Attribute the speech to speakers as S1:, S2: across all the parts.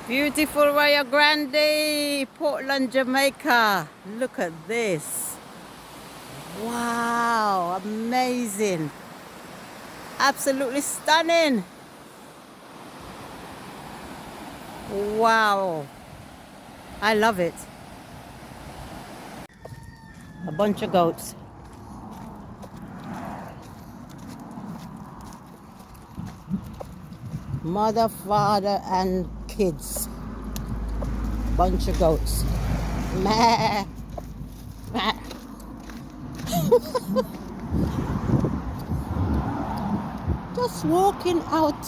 S1: Beautiful Rio Grande, Portland, Jamaica. Look at this. Wow, amazing. Absolutely stunning. Wow. I love it. A bunch of goats. Mother, father, and kids. Bunch of goats. Meh. Meh. Just walking out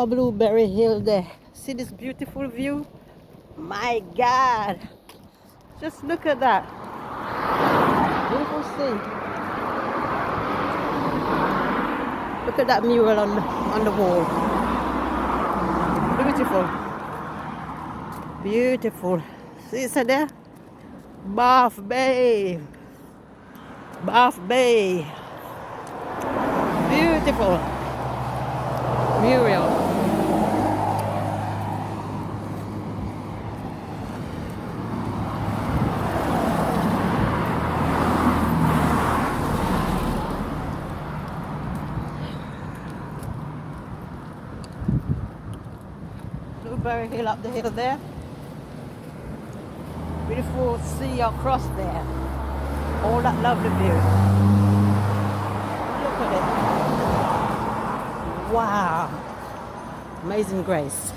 S1: Blueberry Hill there. See this beautiful view? My God. Just look at that. Beautiful scene. Look at that mural on the wall. Beautiful. Beautiful. See it there? Bath Bay. Bath Bay. Beautiful. Mural. Blueberry Hill up the hill there. Beautiful sea across there. All that lovely view. Look at it. Wow. Amazing grace.